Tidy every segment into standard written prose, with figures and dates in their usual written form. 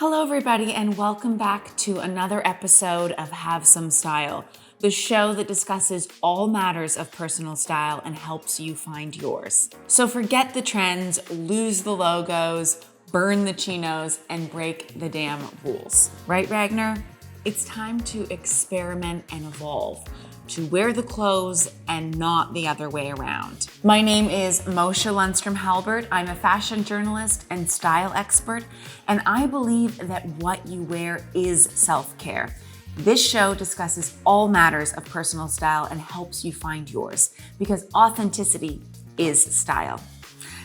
Hello, everybody, and welcome back to another episode of Have Some Style, the show that discusses all matters of personal style and helps you find yours. So forget the trends, lose the logos, burn the chinos, and break the damn rules. Right, Ragnar? It's time to experiment and evolve, to wear the clothes and not the other way around. My name is Mosha Lundström Halbert. I'm a fashion journalist and style expert, and I believe that what you wear is self-care. This show discusses all matters of personal style and helps you find yours, because authenticity is style.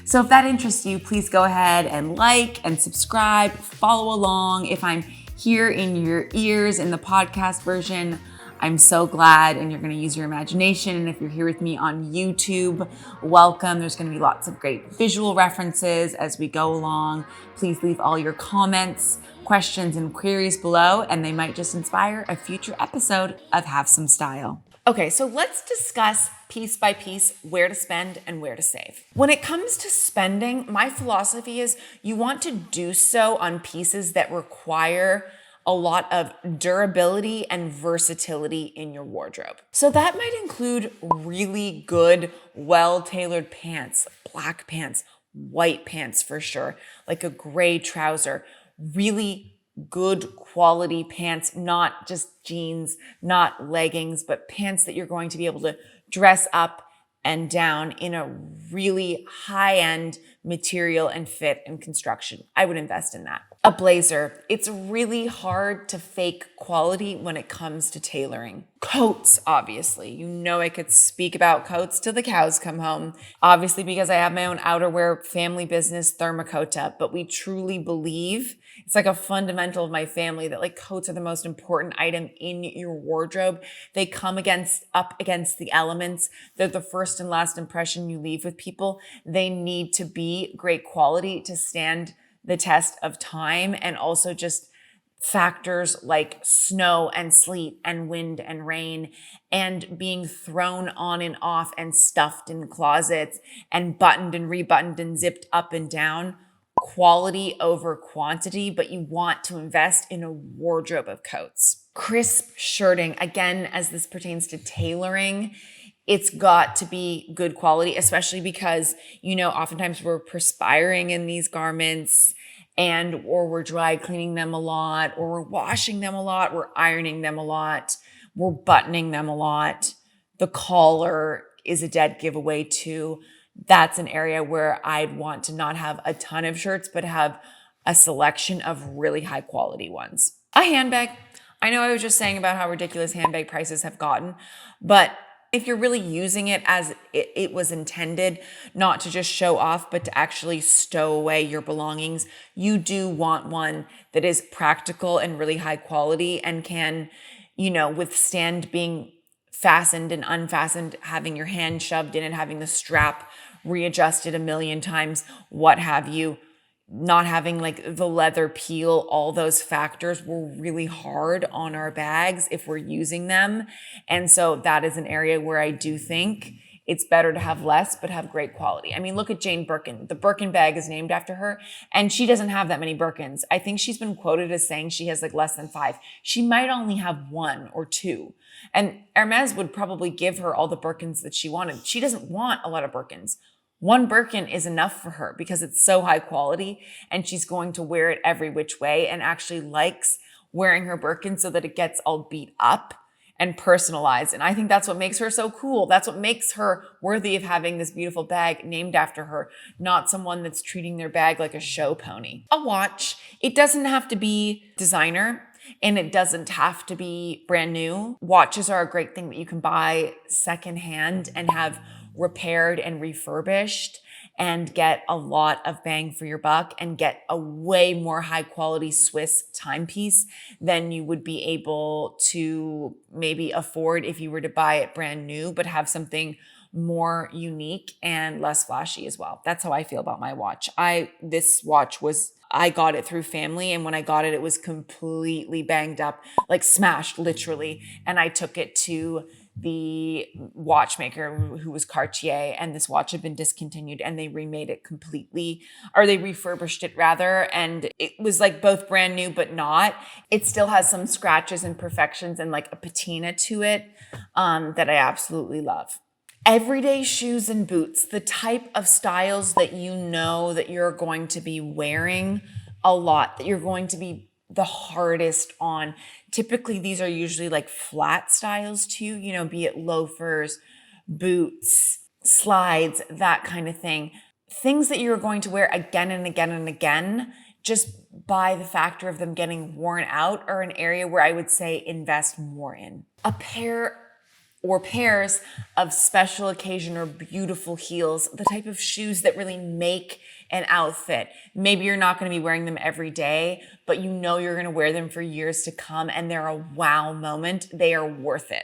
So if that interests you, please go ahead and like and subscribe, follow along. If I'm here in your ears in the podcast version, I'm so glad, and you're going to use your imagination. And if you're here with me on YouTube, welcome. There's going to be lots of great visual references as we go along. Please leave all your comments, questions, and queries below, and they might just inspire a future episode of Have Some Style. Okay, so let's discuss piece by piece where to spend and where to save. When it comes to spending, my philosophy is you want to do so on pieces that require a lot of durability and versatility in your wardrobe. So that might include really good, well-tailored pants, black pants, white pants for sure, like a gray trouser, really good quality pants, not just jeans, not leggings, but pants that you're going to be able to dress up and down in a really high-end material and fit and construction. I would invest in that. A blazer. It's really hard to fake quality when it comes to tailoring. Coats, obviously. You know I could speak about coats till the cows come home. Obviously, because I have my own outerwear family business, Therma Kota, but we truly believe, it's like a fundamental of my family, that like coats are the most important item in your wardrobe. They come up against the elements. They're the first and last impression you leave with people. They need to be great quality to stand the test of time, and also just factors like snow and sleet and wind and rain and being thrown on and off and stuffed in closets and buttoned and rebuttoned and zipped up and down. Quality over quantity, but you want to invest in a wardrobe of coats. Crisp shirting, again, as this pertains to tailoring, it's got to be good quality, especially because, oftentimes we're perspiring in these garments or we're dry cleaning them a lot, or we're washing them a lot, we're ironing them a lot, we're buttoning them a lot. The collar is a dead giveaway too. That's an area where I'd want to not have a ton of shirts, but have a selection of really high quality ones. A handbag. I know I was just saying about how ridiculous handbag prices have gotten, but if you're really using it as it was intended, not to just show off, but to actually stow away your belongings, you do want one that is practical and really high quality and can, withstand being fastened and unfastened, having your hand shoved in and having the strap readjusted a million times, what have you. Not having like the leather peel, all those factors were really hard on our bags if we're using them. And so that is an area where I do think it's better to have less, but have great quality. I mean, look at Jane Birkin. The Birkin bag is named after her, and she doesn't have that many Birkins. I think she's been quoted as saying she has like less than 5. She might only have 1 or 2. And Hermes would probably give her all the Birkins that she wanted. She doesn't want a lot of Birkins. 1 Birkin is enough for her because it's so high quality, and she's going to wear it every which way and actually likes wearing her Birkin so that it gets all beat up and personalized. And I think that's what makes her so cool. That's what makes her worthy of having this beautiful bag named after her, not someone that's treating their bag like a show pony. A watch. It doesn't have to be designer, and it doesn't have to be brand new. Watches are a great thing that you can buy secondhand and have repaired and refurbished and get a lot of bang for your buck and get a way more high quality Swiss timepiece than you would be able to maybe afford if you were to buy it brand new, but have something more unique and less flashy as well. That's how I feel about my watch. This watch I got it through family, and when I got it, it was completely banged up, like smashed literally. And I took it to the watchmaker who was Cartier, and this watch had been discontinued and they remade it completely, or they refurbished it rather. And it was like both brand new, but not. It still has some scratches and imperfections and like a patina to it that I absolutely love. Everyday shoes and boots, the type of styles that you know that you're going to be wearing a lot, that you're going to be the hardest on. Typically, these are usually like flat styles too, be it loafers, boots, slides, that kind of thing. Things that you're going to wear again and again and again, just by the factor of them getting worn out, are an area where I would say invest more in. A pair or pairs of special occasion or beautiful heels, the type of shoes that really make an outfit. Maybe you're not going to be wearing them every day, but you're going to wear them for years to come, and they're a wow moment. They are worth it.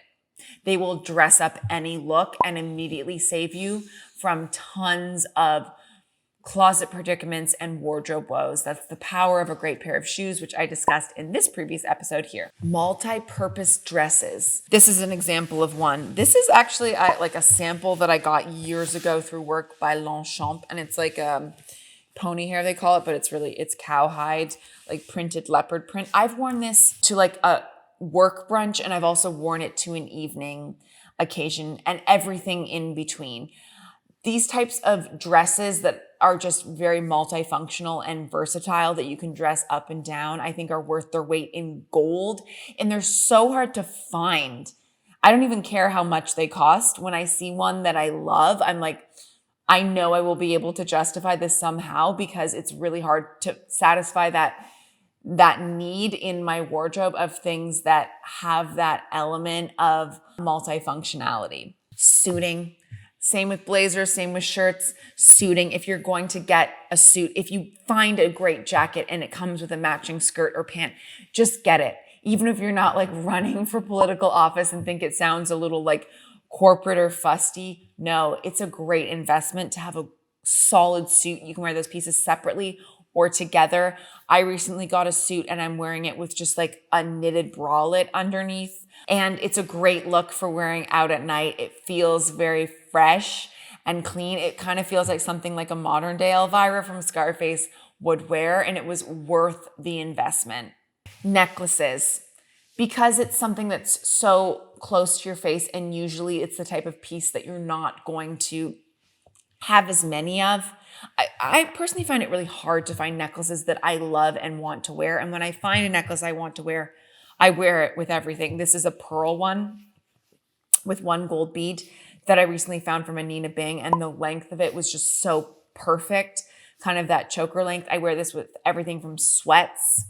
They will dress up any look and immediately save you from tons of closet predicaments and wardrobe woes. That's the power of a great pair of shoes, which I discussed in this previous episode here. Multi-purpose dresses. This is an example of one. This is actually like a sample that I got years ago through work by Lundström, and it's like pony hair they call it, but it's cowhide, like printed leopard print. I've worn this to like a work brunch, and I've also worn it to an evening occasion and everything in between. These types of dresses that are just very multifunctional and versatile that you can dress up and down, I think are worth their weight in gold. And they're so hard to find. I don't even care how much they cost. When I see one that I love, I'm like, I know I will be able to justify this somehow, because it's really hard to satisfy that need in my wardrobe of things that have that element of multifunctionality. Suiting. Same with blazers, same with shirts. Suiting, if you're going to get a suit, if you find a great jacket and it comes with a matching skirt or pant, just get it. Even if you're not like running for political office and think it sounds a little like corporate or fusty, no, it's a great investment to have a solid suit. You can wear those pieces separately or together. I recently got a suit and I'm wearing it with just like a knitted bralette underneath. And it's a great look for wearing out at night. It feels very fresh and clean. It kind of feels like something like a modern day Elvira from Scarface would wear, and it was worth the investment. Necklaces. Because it's something that's so close to your face, and usually it's the type of piece that you're not going to have as many of. I personally find it really hard to find necklaces that I love and want to wear. And when I find a necklace I want to wear, I wear it with everything. This is a pearl one with one gold bead that I recently found from a Nina Bing, and the length of it was just so perfect, kind of that choker length. I wear this with everything from sweats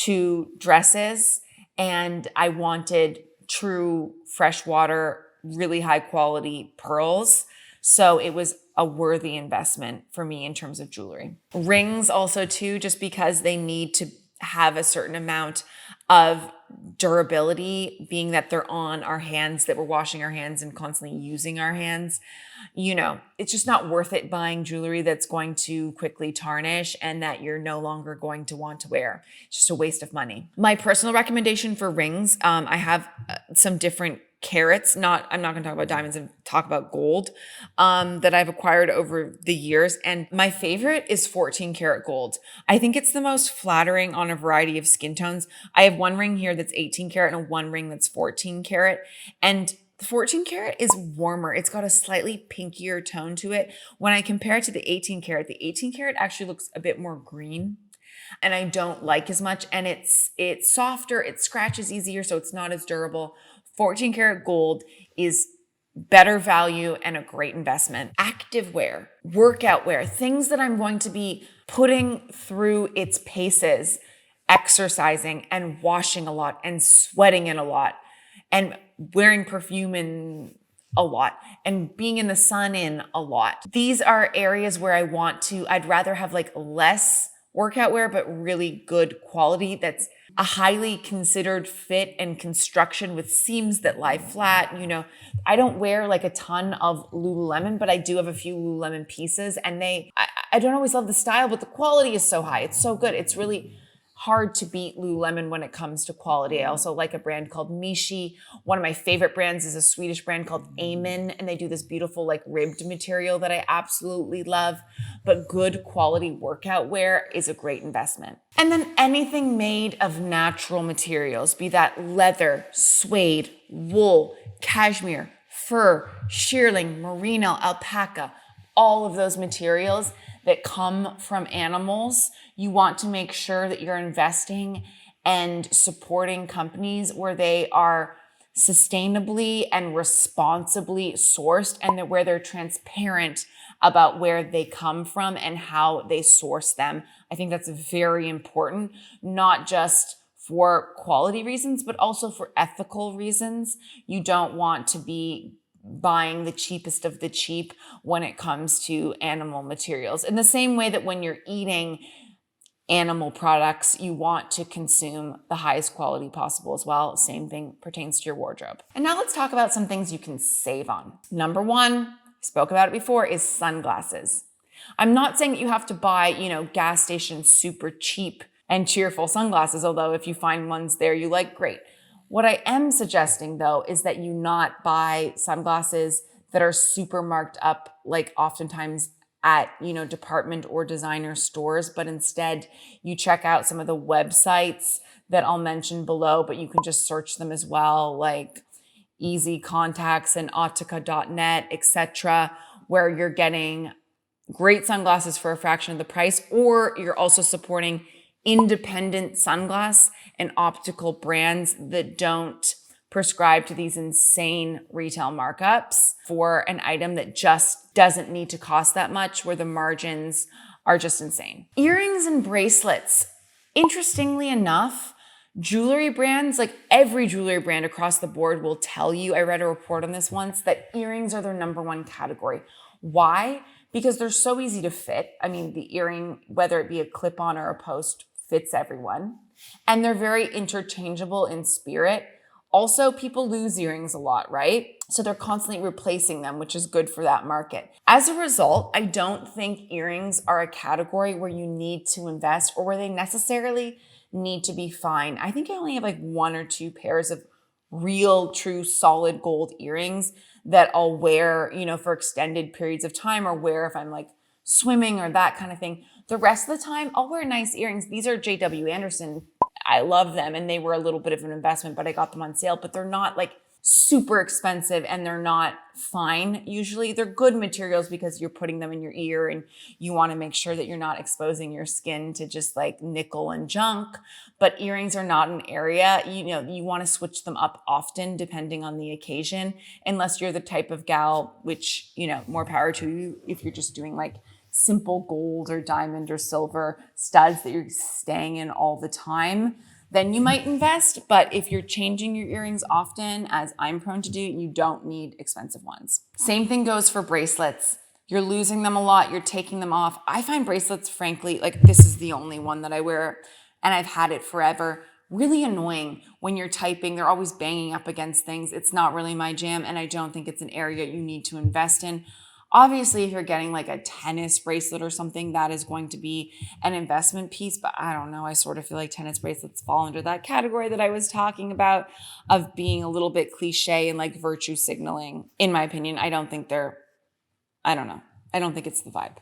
to dresses, and I wanted true freshwater, really high quality pearls. So it was a worthy investment for me in terms of jewelry. Rings also too, just because they need to have a certain amount of durability, being that they're on our hands, that we're washing our hands and constantly using our hands. It's just not worth it buying jewelry that's going to quickly tarnish and that you're no longer going to want to wear. It's just a waste of money. My personal recommendation for rings, I have some different carats. I'm not going to talk about diamonds and talk about gold, that I've acquired over the years. And my favorite is 14 karat gold. I think it's the most flattering on a variety of skin tones. I have one ring here that's 18 karat and one ring that's 14 karat. And the 14 karat is warmer. It's got a slightly pinkier tone to it. When I compare it to the 18 karat actually looks a bit more green, and I don't like as much. And it's softer, it scratches easier, so it's not as durable. 14 karat gold is better value and a great investment. Active wear, workout wear, things that I'm going to be putting through its paces, exercising and washing a lot and sweating in a lot and wearing perfume in a lot and being in the sun in a lot. These are areas where I'd rather have like less workout wear, but really good quality that's a highly considered fit and construction with seams that lie flat. I don't wear like a ton of Lululemon, but I do have a few Lululemon pieces, and I don't always love the style, but the quality is so high. It's so good. It's really hard to beat Lululemon when it comes to quality. I also like a brand called Mishi. One of my favorite brands is a Swedish brand called Amen, and they do this beautiful like ribbed material that I absolutely love. But good quality workout wear is a great investment. And then anything made of natural materials, be that leather, suede, wool, cashmere, fur, shearling, merino, alpaca, all of those materials that come from animals, you want to make sure that you're investing and supporting companies where they are sustainably and responsibly sourced, and that where they're transparent about where they come from and how they source them. I think that's very important, not just for quality reasons, but also for ethical reasons. You don't want to be buying the cheapest of the cheap when it comes to animal materials. In the same way that when you're eating animal products, you want to consume the highest quality possible as well. Same thing pertains to your wardrobe. And now let's talk about some things you can save on. Number one, spoke about it before, is sunglasses. I'm not saying that you have to buy, gas station super cheap and cheerful sunglasses, although if you find ones there you like, great. What I am suggesting though is that you not buy sunglasses that are super marked up, like oftentimes at, department or designer stores, but instead you check out some of the websites that I'll mention below, but you can just search them as well, like Easy Contacts and Autica.net, etc., where you're getting great sunglasses for a fraction of the price, or you're also supporting independent sunglass and optical brands that don't prescribe to these insane retail markups for an item that just doesn't need to cost that much, where the margins are just insane. Earrings and bracelets. Interestingly enough, jewelry brands, like every jewelry brand across the board, will tell you, I read a report on this once, that earrings are their number one category. Why? Because they're so easy to fit. I mean, the earring, whether it be a clip-on or a post, fits everyone. And they're very interchangeable in spirit. Also, people lose earrings a lot, right? So they're constantly replacing them, which is good for that market. As a result, I don't think earrings are a category where you need to invest or where they necessarily need to be fine. I think I only have like one or two pairs of real, true, solid gold earrings that I'll wear, for extended periods of time, or wear if I'm like swimming or that kind of thing. The rest of the time, I'll wear nice earrings. These are J.W. Anderson. I love them, and they were a little bit of an investment, but I got them on sale. But they're not like super expensive, and they're not fine. Usually they're good materials because you're putting them in your ear and you want to make sure that you're not exposing your skin to just like nickel and junk. But earrings are not an area, you want to switch them up often depending on the occasion, unless you're the type of gal, which, more power to you, if you're just doing like simple gold or diamond or silver studs that you're staying in all the time, then you might invest. But if you're changing your earrings often, as I'm prone to do, you don't need expensive ones. Same thing goes for bracelets. You're losing them a lot. You're taking them off. I find bracelets, frankly, like this is the only one that I wear and I've had it forever. Really annoying when you're typing. They're always banging up against things. It's not really my jam, and I don't think it's an area you need to invest in. Obviously, if you're getting like a tennis bracelet or something, that is going to be an investment piece, but I don't know. I sort of feel like tennis bracelets fall under that category that I was talking about of being a little bit cliche and like virtue signaling. In my opinion, I don't think I don't think it's the vibe.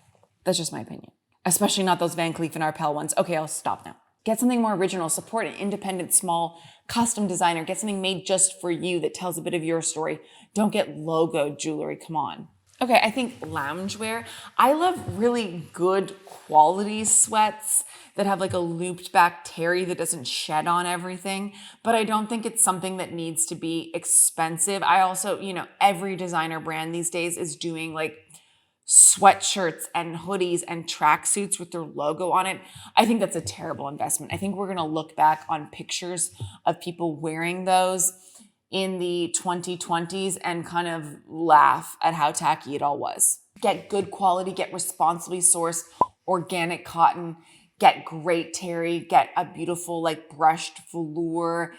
That's just my opinion. Especially not those Van Cleef and Arpels ones. Okay, I'll stop now. Get something more original. Support an independent, small, custom designer. Get something made just for you that tells a bit of your story. Don't get logoed jewelry. Come on. Okay, I think loungewear. I love really good quality sweats that have like a looped back terry that doesn't shed on everything, but I don't think it's something that needs to be expensive. I also, every designer brand these days is doing like sweatshirts and hoodies and tracksuits with their logo on it. I think that's a terrible investment. I think we're going to look back on pictures of people wearing those in the 2020s and kind of laugh at how tacky it all was. Get good quality, get responsibly sourced organic cotton, get great terry, get a beautiful like brushed velour.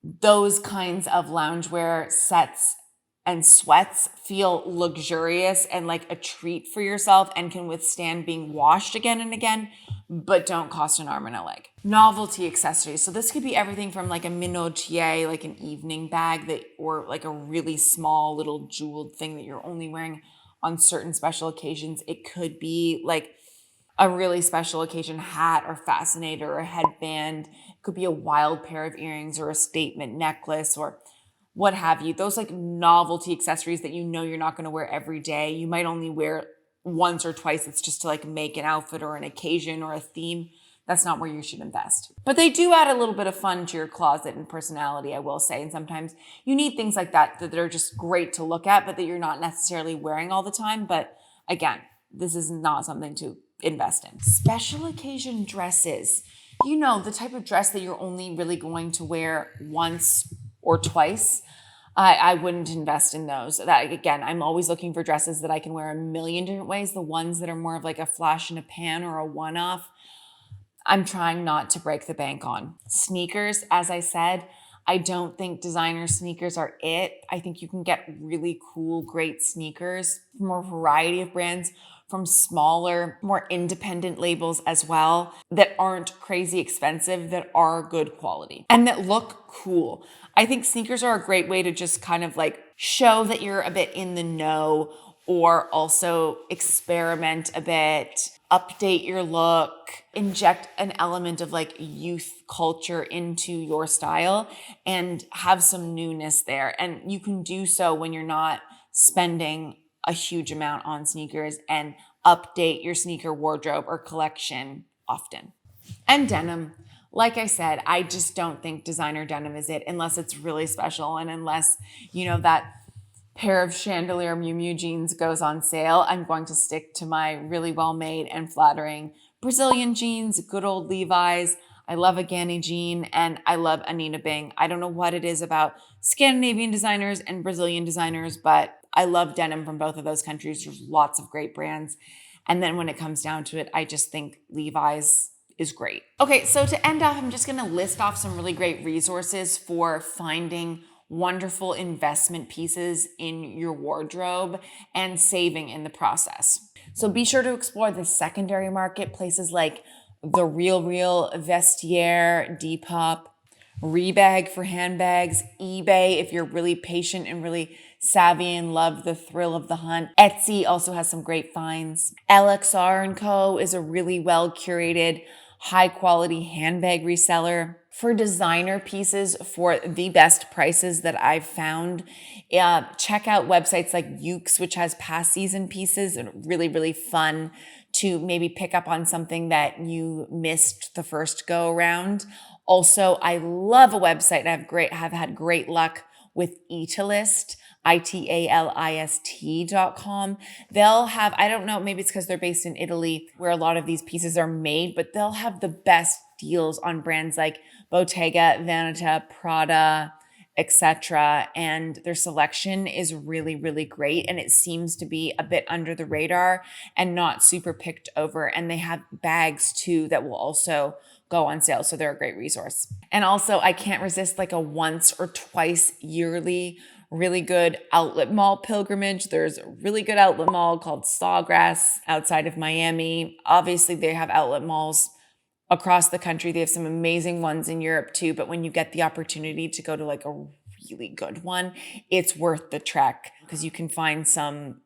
Those kinds of loungewear sets and sweats feel luxurious and like a treat for yourself and can withstand being washed again and again, but don't cost an arm and a leg. Novelty accessories. So this could be everything from like a minutiae, like an evening bag or like a really small little jeweled thing that you're only wearing on certain special occasions. It could be like a really special occasion hat or fascinator or a headband. It could be a wild pair of earrings or a statement necklace or what have you. Those like novelty accessories that you know you're not going to wear every day. You might only wear once or twice. It's just to like make an outfit or an occasion or a theme. That's not where you should invest. But they do add a little bit of fun to your closet and personality, I will say. And sometimes you need things like that are just great to look at, but that you're not necessarily wearing all the time. But again, this is not something to invest in. Special occasion dresses. You know, the type of dress that you're only really going to wear once or twice. I wouldn't invest in those. That again, I'm always looking for dresses that I can wear a million different ways. The ones that are more of like a flash in a pan or a one-off, I'm trying not to break the bank on. Sneakers, as I said, I don't think designer sneakers are it. I think you can get really cool, great sneakers from a variety of brands, from smaller, more independent labels as well, that aren't crazy expensive, that are good quality and that look cool. I think sneakers are a great way to just kind of like show that you're a bit in the know, or also experiment a bit, update your look, inject an element of like youth culture into your style and have some newness there. And you can do so when you're not spending a huge amount on sneakers, and update your sneaker wardrobe or collection often. And denim. Like I said, I just don't think designer denim is it unless it's really special, and unless, you know, that pair of chandelier Miu Miu jeans goes on sale. I'm going to stick to my really well-made and flattering Brazilian jeans, good old Levi's. I love a Ganni jean, and I love Anina Bing. I don't know what it is about Scandinavian designers and Brazilian designers, but I love denim from both of those countries. There's lots of great brands. And then when it comes down to it, I just think Levi's is great. Okay, so to end off, I'm just gonna list off some really great resources for finding wonderful investment pieces in your wardrobe and saving in the process. So be sure to explore the secondary market, places like The Real Real, Vestiaire, Depop, Rebag for handbags, eBay if you're really patient and really savvy and love the thrill of the hunt. Etsy also has some great finds. LXR & Co. is a really well curated, high quality handbag reseller. For designer pieces for the best prices that I've found, check out websites like Ukes, which has past season pieces, and really, really fun to maybe pick up on something that you missed the first go around. Also, I love a website. Have had great luck with Italist, italist.com. They'll have, I don't know, maybe it's because they're based in Italy where a lot of these pieces are made, but they'll have the best deals on brands like Bottega, Veneta, Prada, etc. And their selection is really, really great. And it seems to be a bit under the radar and not super picked over. And they have bags too that will also go on sale. So they're a great resource. And also, I can't resist like a once or twice yearly really good outlet mall pilgrimage. There's a really good outlet mall called Sawgrass outside of Miami. Obviously, they have outlet malls across the country. They have some amazing ones in Europe too. But when you get the opportunity to go to like a really good one, it's worth the trek because you can find some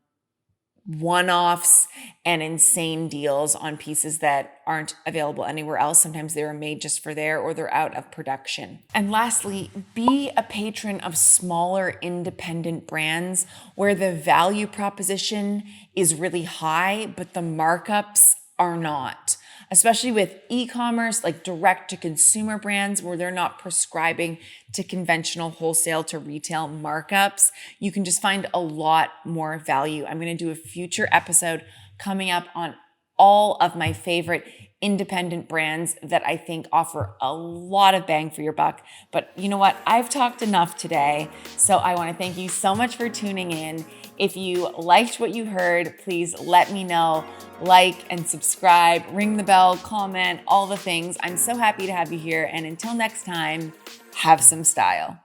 one-offs and insane deals on pieces that aren't available anywhere else. Sometimes they were made just for there, or they're out of production. And lastly, be a patron of smaller independent brands where the value proposition is really high, but the markups are not. Especially with e-commerce, like direct to consumer brands where they're not prescribing to conventional wholesale to retail markups, you can just find a lot more value. I'm going to do a future episode coming up on all of my favorite independent brands that I think offer a lot of bang for your buck. But you know what? I've talked enough today. So I want to thank you so much for tuning in. If you liked what you heard, please let me know. Like and subscribe, ring the bell, comment, all the things. I'm so happy to have you here. And until next time, have some style.